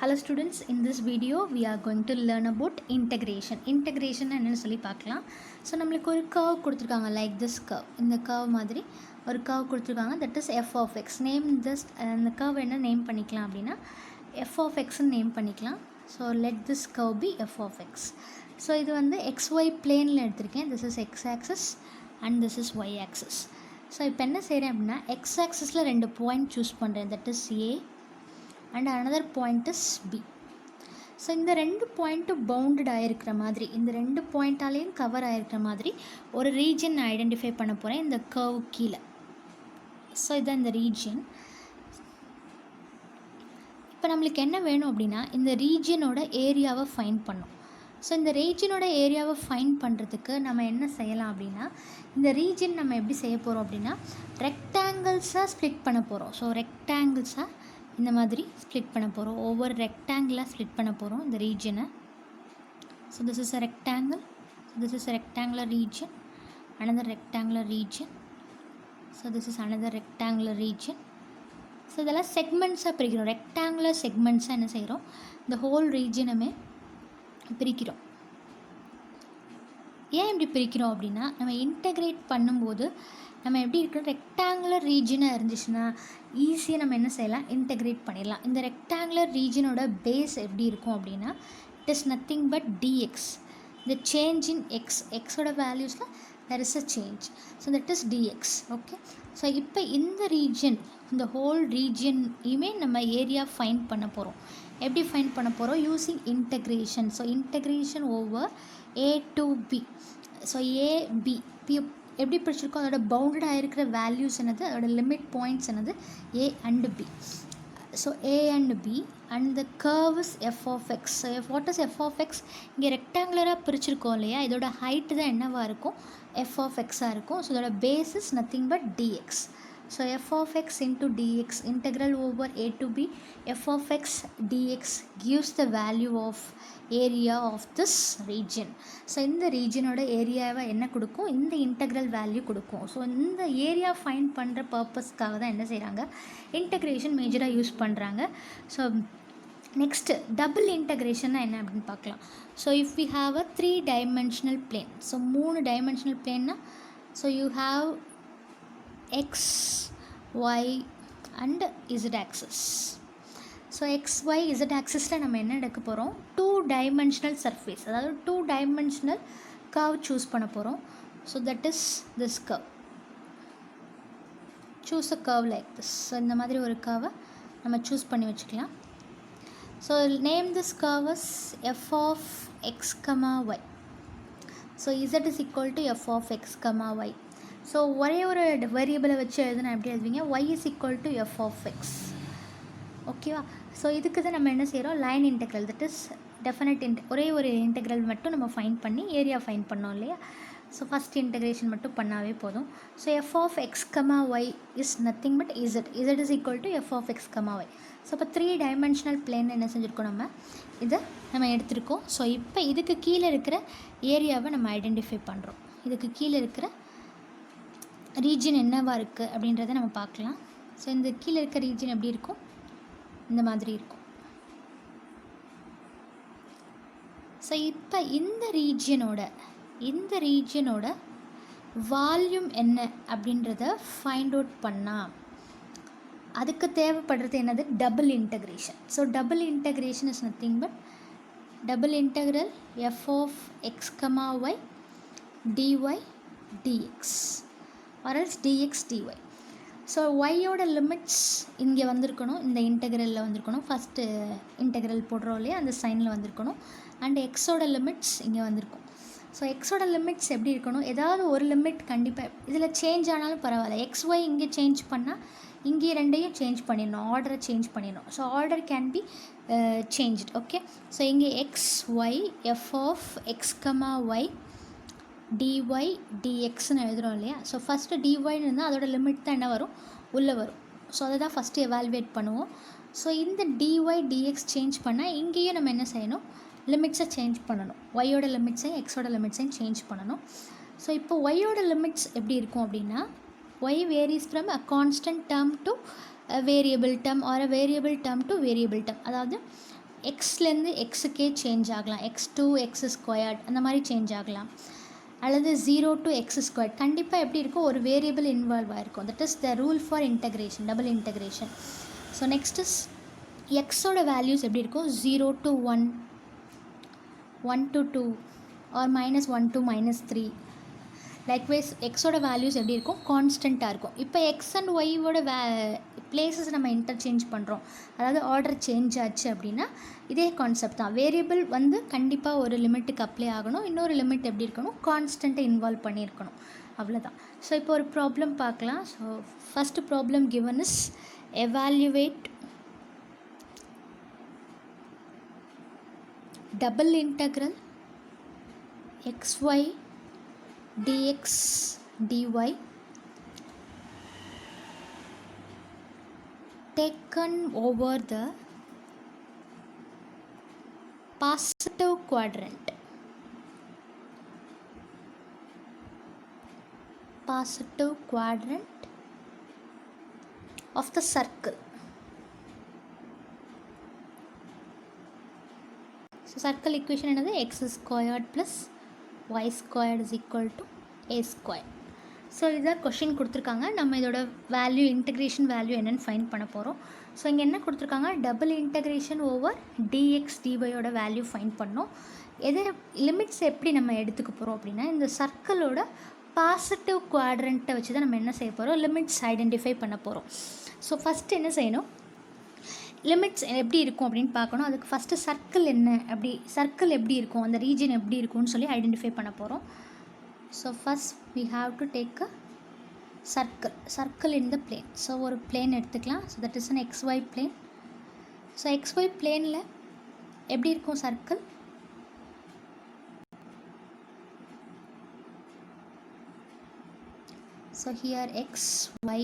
Hello students, in this video we are going to learn about integration. Integration என்னன்னு சொல்லி பார்க்கலாம். So நம்மளுக்கு ஒரு curve கொடுத்துருக்காங்க like this curve. இந்த curve மாதிரி ஒரு curve கொடுத்துருக்காங்க, that is f of x. Name this அந்த curve என்ன நேம் பண்ணிக்கலாம் அப்படின்னா f of x நேம் பண்ணிக்கலாம். So let this curve be f of x. So இது வந்து xy பிளேனில் எடுத்திருக்கேன். this is x axis and this is y axis. So இப்போ என்ன செய்கிறேன் அப்படின்னா x axisல ரெண்டு பாயிண்ட் சூஸ் பண்ணுறேன், that is a and another point is b. So இந்த ரெண்டு பாயிண்ட்டும் பவுண்டட் ஆகிருக்கிற மாதிரி, இந்த ரெண்டு பாயிண்டாலேயும் கவர் ஆகிருக்கிற மாதிரி ஒரு ரீஜன் நான் ஐடென்டிஃபை பண்ண போகிறேன் இந்த கர்வ் கீழே. ஸோ இதுதான் இந்த ரீஜன். இப்போ நம்மளுக்கு என்ன வேணும் அப்படின்னா இந்த ரீஜனோட ஏரியாவை ஃபைண்ட் பண்ணும். ஸோ இந்த ரீஜனோட ஏரியாவை ஃபைண்ட் பண்ணுறதுக்கு நம்ம என்ன செய்யலாம் அப்படின்னா, இந்த ரீஜன் நம்ம எப்படி செய்ய போகிறோம் அப்படின்னா ரெக்டாங்கிள்ஸாக ஸ்ப்ளிட் பண்ண போகிறோம். ஸோ ரெக்டாங்கிள்ஸாக இந்த மாதிரி ஸ்ப்ளிட் பண்ண போகிறோம், ஒவ்வொரு ரெக்டாங்கிளாக ஸ்ப்ளிட் பண்ண போகிறோம் இந்த ரீஜனை. So this is a rectangle, this is a rectangular region, another rectangular region. So this is another rectangular region. So இதெல்லாம் செக்மெண்ட்ஸாக பிரிக்கிறோம், ரெக்டாங்குலர் செக்மெண்ட்ஸாக என்ன செய்கிறோம், இந்த ஹோல் ரீஜனுமே பிரிக்கிறோம். ஏன் இப்படி பிரிக்கிறோம் அப்படின்னா நம்ம இன்டெகிரேட் பண்ணும்போது நம்ம எப்படி இருக்கிறோம், ரெக்டாங்குலர் ரீஜனாக இருந்துச்சுன்னா ஈஸியாக நம்ம என்ன செய்யலாம், இன்டெகிரேட் பண்ணிடலாம். இந்த ரெக்டாங்குலர் ரீஜனோட பேஸ் எப்படி இருக்கும் அப்படின்னா it is nothing but dx. இந்த சேஞ்ச் இன் எக்ஸோட வேல்யூஸில் there is a change, so that is dx. Okay, so இப்போ இந்த ரீஜன், இந்த ஹோல் ரீஜனையுமே நம்ம ஏரியா ஃபைண்ட் பண்ண போகிறோம். எப்படி ஃபைண்ட் பண்ண போகிறோம், using integration. So integration over a to b. So ab எப்படி பிடிச்சிருக்கோ அதோட பவுண்டடாக இருக்கிற வேல்யூஸ் என்னது, அதோட லிமிட் பாயிண்ட்ஸ் என்னது a and b. So a and b and the curve is f of x. So what is f of x, இங்கே ரெக்டாங்குலராக பிரிச்சிருக்கோம் இல்லையா, இதோட ஹைட்டு தான் என்னவாக இருக்கும், f of x-ஆக இருக்கும். ஸோ இதோட base is nothing but dx. So f of x into dx, integral over a to b, f of x dx gives the value of area of this region. So இந்த ரீஜனோட ஏரியாவை என்ன கொடுக்கும், இந்த integral value கொடுக்கும். So இந்த area find பண்ணுற பர்பஸ்க்காக தான் என்ன செய்கிறாங்க, இன்டெக்ரேஷன் மேஜராக யூஸ் பண்ணுறாங்க. ஸோ நெக்ஸ்ட்டு டபுள் இன்டெக்ரேஷன்னா என்ன அப்படின்னு பார்க்கலாம். So if we have a 3 dimensional plane, so 3 dimensional பிளேன்னா so you have x, y and z axis. So X Y Z ஆக்சிஸில் நம்ம என்ன எடுக்க போகிறோம், 2 dimensional சர்ஃபேஸ், அதாவது 2 dimensional கர்வ் சூஸ் பண்ண போகிறோம். So that is this curve. Choose a curve like this. So இந்த மாதிரி ஒரு கர்வை நம்ம சூஸ் பண்ணி வச்சுக்கலாம். So name this curve is f of x, y. So z is equal to f of x, y. So ஒரே ஒரு வேரியபிளை வச்சு எழுதுனா எப்படி எழுதுவீங்க, y is equal to f of x. ஓகேவா. ஸோ இதுக்கு தான் நம்ம என்ன செய்கிறோம், line integral, that is definite ஒரே ஒரு இன்டெக்ரல் மட்டும் நம்ம ஃபைண்ட் பண்ணி ஏரியா ஃபைண்ட் பண்ணோம் இல்லையா. ஸோ ஃபஸ்ட் இன்டெக்ரேஷன் மட்டும் பண்ணாவே போதும். So f of x, y is nothing but z is equal to f of x, y. So இப்போ 3 dimensional plane என்ன செஞ்சுருக்கோம், இதை நம்ம எடுத்திருக்கோம். ஸோ இப்போ இதுக்கு கீழே இருக்கிற ஏரியாவை நம்ம ஐடென்டிஃபை பண்ணுறோம். இதுக்கு கீழே இருக்கிற ரீஜன் என்னவாக இருக்குது அப்படின்றத நம்ம பார்க்கலாம். ஸோ இந்த கீழே இருக்க ரீஜன் எப்படி இருக்கும், இந்த மாதிரி இருக்கும். ஸோ இப்போ இந்த ரீஜனோட வால்யூம் என்ன அப்படின்றத ஃபைண்ட் அவுட் பண்ணால் அதுக்கு தேவைப்படுறது என்னது, double integration. So double integration is nothing but double integral f of x, y dy dx or else dx dy. So ஒய்யோட லிமிட்ஸ் இங்கே வந்திருக்கணும், இந்த இன்டெக்ரலில் வந்திருக்கணும், ஃபஸ்ட்டு இன்டெக்ரல் போடுறோம் இல்லையா அந்த சைனில் வந்திருக்கணும். அண்ட் எக்ஸோட லிமிட்ஸ் இங்கே வந்திருக்கும். ஸோ எக்ஸோட லிமிட்ஸ் எப்படி இருக்கணும், ஏதாவது ஒரு லிமிட் கண்டிப்பாக இதில் சேஞ்ச் ஆனாலும் பரவாயில்ல. எக்ஸ் ஒய் இங்கே சேஞ்ச் பண்ணால் இங்கே ரெண்டையும் சேஞ்ச் பண்ணிடணும், ஆர்டரை சேஞ்ச் பண்ணிடணும். So order can be changed. Okay, so இங்கே X Y F of X, Y dy dxன்னு எழுதுகிறோம் இல்லையா. ஸோ ஃபஸ்ட்டு dyன்னு இருந்தால் அதோட லிமிட் தான் என்ன வரும், உள்ளே வரும். ஸோ அதை தான் ஃபஸ்ட்டு எவால்வேட் பண்ணுவோம். ஸோ இந்த dy dx சேஞ்ச் பண்ணால் இங்கேயும் நம்ம என்ன செய்யணும், லிமிட்ஸை சேஞ்ச் பண்ணணும். ஒய்யோட லிமிட்ஸையும் எக்ஸோட லிமிட்ஸையும் சேஞ்ச் பண்ணணும். ஸோ இப்போ ஒய்யோட லிமிட்ஸ் எப்படி இருக்கும் அப்படின்னா, y varies from a constant term to a variable term or a variable term to variable term. அதாவது எக்ஸ்லேருந்து எக்ஸுக்கே சேஞ்ச் ஆகலாம், எக்ஸ் டூ எக்ஸ் ஸ்கொயர்ட் அந்த மாதிரி சேஞ்ச் ஆகலாம், அல்லது 0 to x ஸ்கொயர்ட். கண்டிப்பாக எப்படி இருக்கும், ஒரு வேரியபிள் இன்வால்வ் ஆகிருக்கும். That is the rule for integration, double integration. So next is எக்ஸோட வேல்யூஸ் எப்படி இருக்கும், 0 to 1, 1 to 2 or -1 to -3. Likewise எக்ஸோட வேல்யூஸ் எப்படி இருக்கும், கான்ஸ்டண்ட்டாக இருக்கும். இப்போ எக்ஸ் அண்ட் ஒய்யோட பிளேசஸ் நம்ம இன்டர்சேஞ்ச் பண்ணுறோம், அதாவது ஆர்டர் சேஞ்ச் ஆச்சு அப்படின்னா இதே கான்செப்ட் தான். வேரியபிள் வந்து கண்டிப்பாக ஒரு லிமிட்டுக்கு அப்ளை ஆகணும், இன்னொரு லிமிட் எப்படி இருக்கணும், கான்ஸ்டண்ட்டை இன்வால்வ் பண்ணியிருக்கணும், அவ்வளோதான். ஸோ இப்போ ஒரு ப்ராப்ளம் பார்க்கலாம். So first problem given is evaluate double integral xy dx dy taken over the positive quadrant of the circle. So circle equation என்னது, x squared plus y squared is equal to a squared. So இதான் question கொடுத்துருக்காங்க. நம்ம இதோட value, integration value என்னென்னு find பண்ண போகிறோம். So இங்கே என்ன கொடுத்துருக்காங்க, டபுள் இன்டகிரேஷன் ஓவர் dx dyயோட வேல்யூ ஃபைண்ட் பண்ணோம். எது லிமிட்ஸ் எப்படி நம்ம எடுத்துக்க போகிறோம் அப்படின்னா, இந்த சர்க்கிளோட பாசிட்டிவ் குவாட்ரண்ட்டை வச்சு தான் நம்ம என்ன செய்ய போகிறோம், லிமிட்ஸ் ஐடென்டிஃபை பண்ண போகிறோம். ஸோ ஃபஸ்ட்டு என்ன செய்யணும், லிமிட்ஸ் எப்படி இருக்கும் அப்படின்னு பார்க்கணும். அதுக்கு ஃபஸ்ட்டு சர்க்கிள் என்ன, அப்படி சர்க்கிள் எப்படி இருக்கும், அந்த ரீஜன் எப்படி இருக்கும்னு சொல்லி ஐடென்டிஃபை பண்ண போகிறோம். So first we have to take a circle in the plane. So ஒரு பிளேன் எடுத்துக்கலாம். So that is an xy plane. So xy பிளேனில் எப்படி இருக்கும் circle, so here x y,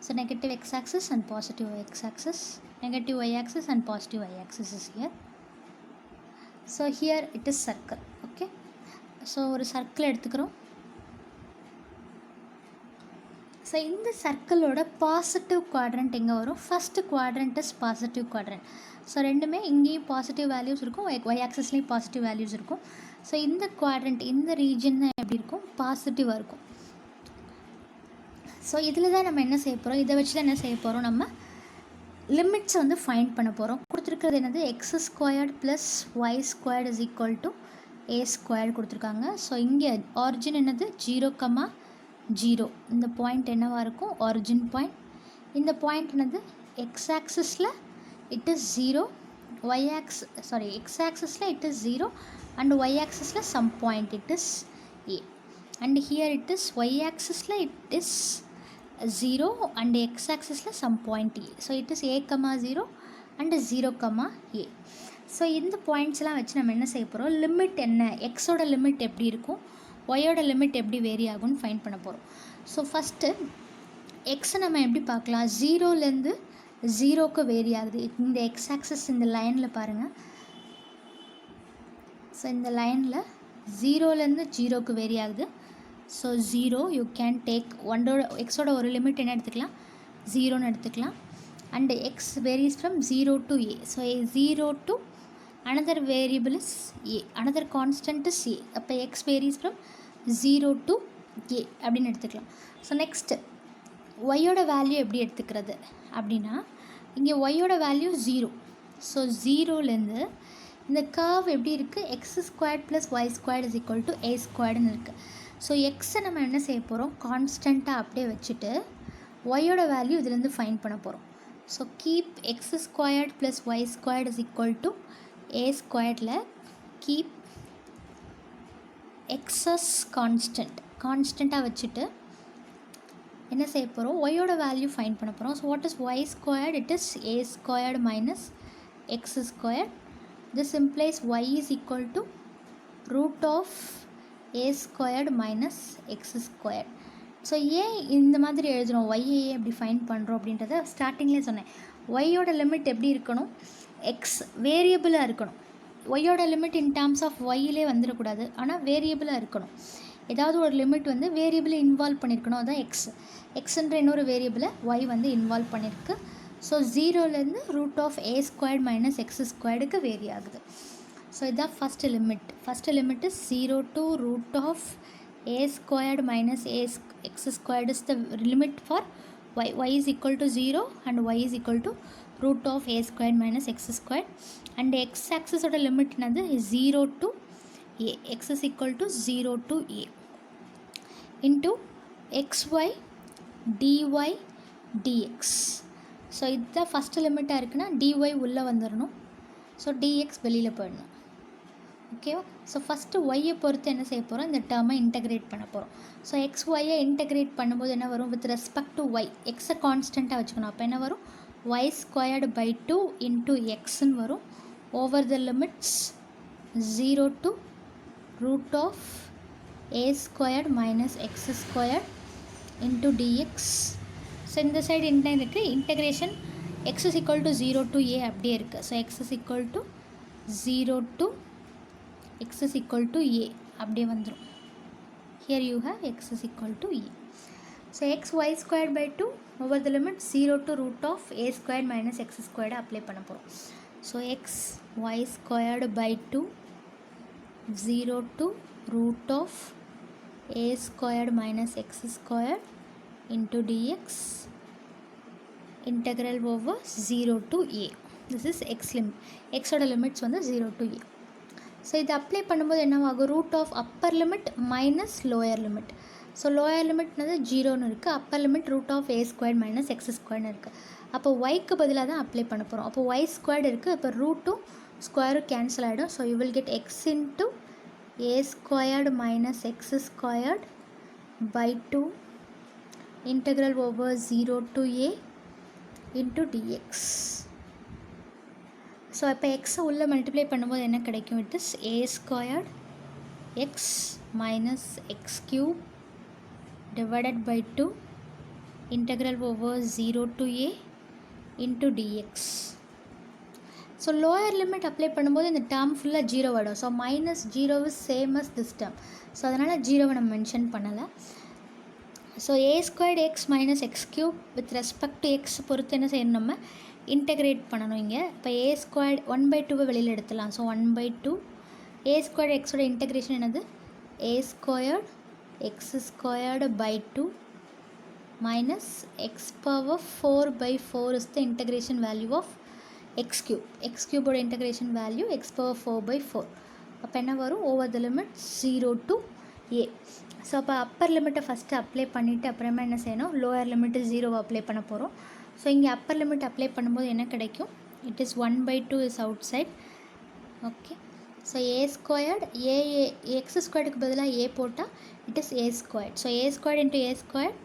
so negative x axis and positive x axis, negative y axis and positive y axis is here. So here it is circle. Okay, so ஒரு circle எடுத்துக்கிறோம். So இந்த சர்க்கிளோட positive quadrant எங்கே வரும், first quadrant is positive quadrant. So ரெண்டுமே இங்கேயும் positive values இருக்கும், Y ஆக்சஸ்லேயும் positive values இருக்கும். So இந்த குவாட்ரண்ட், இந்த ரீஜன் தான் எப்படி இருக்கும், பாசிட்டிவாக இருக்கும். ஸோ இதில் தான் நம்ம என்ன செய்ய போகிறோம், இதை வச்சு தான் என்ன செய்ய போகிறோம், நம்ம லிமிட்ஸை வந்து ஃபைண்ட் பண்ண போகிறோம். கொடுத்துருக்கிறது என்னது, X squared plus Y squared is equal to A squared கொடுத்துருக்காங்க. ஸோ இங்கே ஆரிஜின் என்னது, 0,0. இந்த பாயிண்ட் என்னவாக இருக்கும், ஆரிஜின் பாயிண்ட். இந்த பாயிண்ட் என்னது, எக்ஸ் ஆக்சிஸில் இட் இஸ் 0, எக்ஸ் ஆக்சிஸில் இட் இஸ் 0 அண்ட் ஒய் ஆக்சிஸில் some point it is A. And here it is Y ஆக்சிஸில் it is 0 and x axis some point a. So it is a, 0 and 0, a. So இந்த பாயிண்ட்ஸ்லாம் வச்சு நம்ம என்ன செய்ய போகிறோம், limit என்ன, எக்ஸோட லிமிட் எப்படி இருக்கும், ஒய்யோட லிமிட் எப்படி வேரி ஆகும்னு ஃபைண்ட் பண்ண போகிறோம். ஸோ ஃபஸ்ட்டு எக்ஸை நம்ம எப்படி பார்க்கலாம், 0லேருந்து 0க்கு வேரி ஆகுது. இந்த எக்ஸ் ஆக்சஸ் இந்த லைனில் பாருங்கள். ஸோ இந்த லைனில் 0லேருந்து 0க்கு வேரி ஆகுது. ஸோ 0 யூ கேன் டேக் எக்ஸோட ஒரு லிமிட் என்ன எடுத்துக்கலாம், 0ன்னு எடுத்துக்கலாம். And X varies from 0 to a. So 0 to another variable is a, another constant is a. அப்போ X varies from 0 to a அப்படின்னு எடுத்துக்கலாம். ஸோ நெக்ஸ்ட்டு ஒய்யோட வேல்யூ எப்படி எடுத்துக்கிறது அப்படின்னா, இங்கே ஒய்யோட வேல்யூ 0. ஸோ 0லேருந்து இந்த கர்வ் எப்படி இருக்குது, X squared plus Y squared is equal to A ஸ்கொயர்டுன்னு இருக்குது. ஸோ எக்ஸை நம்ம என்ன செய்ய போகிறோம், கான்ஸ்டண்ட்டாக அப்படியே வச்சுட்டு ஒய்யோட வேல்யூ இதுலேருந்து ஃபைண்ட் பண்ண போகிறோம். So keep X squared plus Y squared is equal to A ஸ்கொயர்டில் கீப் எக்ஸஸ் கான்ஸ்டண்ட்டாக வச்சுட்டு என்ன செய்ய போகிறோம், ஒய்யோட வேல்யூ ஃபைண்ட் பண்ண போகிறோம். So what is y squared, it is a squared minus x squared. This implies y is equal to root of a squared minus x squared. So ஏன் இந்த மாதிரி எழுதுகிறோம், ஒய்ஏ எப்படி ஃபைண்ட் பண்ணுறோம் அப்படின்றத ஸ்டார்டிங்லேயே சொன்னேன். ஒய்யோட லிமிட் எப்படி இருக்கணும், எக்ஸ் வேரியபிளாக இருக்கணும். ஒய்யோட லிமிட் இன் டேர்ம்ஸ் ஆஃப் ஒய்யிலே வந்துடக்கூடாது, ஆனால் வேரியபிளாக இருக்கணும். ஏதாவது ஒரு லிமிட் வந்து வேரியபிளை இன்வால்வ் பண்ணியிருக்கணும், அதுதான் எக்ஸ்ன்ற இன்னொரு வேரியபிளை ஒய் வந்து இன்வால்வ் பண்ணியிருக்கு. ஸோ ஜீரோலேருந்து root of A squared minus X ஸ்கொயர்டுக்கு வேரி ஆகுது. ஸோ இதுதான் first limit. First limit is 0 to root of a squared minus x squared is the limit for y. Y is equal to 0 and y is equal to root of a squared minus x squared. And x axis oda limit என்னது 0 to a. X is equal to 0 to a into xy dy dx. So இதுதான் first லிமிட்டாக இருக்குன்னா dy உள்ளே வந்துடணும். So dx வெளியில் போயிடணும். ஓகேவா? So first ஒய்யை பொறுத்து என்ன செய்ய போகிறோம், இந்த டேர்மை இன்டெகிரேட் பண்ண போகிறோம். ஸோ எக்ஸ் ஒய்யை இன்டெகிரேட் பண்ணும்போது என்ன வரும், வித் ரெஸ்பெக்ட் டு ஒய் எக்ஸை கான்ஸ்டண்ட்டாக வச்சுக்கணும். அப்போ என்ன வரும், y ஸ்கொயர்டு பை 2 இன்ட்டு எக்ஸ்ன்னு வரும். Over the limits 0 to root of a squared minus x squared into dx. So இந்த சைடு என்ன இருக்குது, integration x is equal to 0 to a அப்படியே இருக்குது. So x is equal to 0 to x is equal to a அப்படியே வந்துடும். Here you have x is equal to a. So x y squared by 2 over the limit 0 to root of a squared minus x squared apply பண்ண போகிறோம். So x y squared by 2 0 to root of a squared minus x squared into dx integral over 0 to a. This is x limit. x ஓட limits வந்து 0 to a. So இது apply பண்ணும்போது என்னவாகும், root of upper limit minus lower limit. So lower லிமிட்னது 0ன்னு இருக்குது, upper limit root of a squared minus X ஸ்கொயர்னு இருக்குது. அப்போ ஒய்க்கு பதிலாக தான் அப்ளை பண்ண போகிறோம். அப்போ ஒய் ஸ்கொயர்டு இருக்குது, இப்போ ரூட்டும் ஸ்கொயரும் கேன்சல் ஆகிடும். So you will get x into a squared minus x squared by 2 integral over 0 to a into dx. So இப்போ எக்ஸை உள்ளே மல்டிப்ளை பண்ணும்போது என்ன கிடைக்கும், it is a squared x minus x cube divided by 2 integral over 0 to a into dx. So lower limit apply பண்ணும்போது இந்த term ஃபுல்லாக 0 ஆகிடும். So minus 0 is same as this term. So அதனால் 0வை நம்ம மென்ஷன் பண்ணலை. So a squared X minus x cube with respect to X பொறுத்து என்ன செய்யணும், நம்ம இன்டெகிரேட் பண்ணணும். இங்கே இப்போ a ஸ்கொயர்டு 1/2 வெளியில் எடுத்துலாம். ஸோ 1/2 a ஸ்கொயர்டு எக்ஸோட இன்டெகிரேஷன் என்னது, a squared X squared by 2 minus X power 4/4 is the integration value of X cube. எக்ஸ் கியூபோட இன்டெகிரேஷன் வேல்யூ எக்ஸ் பவர் 4/4. அப்போ என்ன வரும், over the limit 0 to a. So அப்போ அப்பர் லிமிட்டை ஃபஸ்ட்டு அப்ளை பண்ணிவிட்டு அப்புறமா என்ன செய்யணும், லோயர் லிமிட்டு 0 அப்ளை பண்ண போகிறோம். ஸோ இங்கே அப்பர் லிமிட் அப்ளை பண்ணும்போது என்ன கிடைக்கும், it is 1/2 is outside. Okay, so a squared X ஸ்கொயர்டுக்கு பதிலாக a போட்டால் it is a squared. So a squared into a squared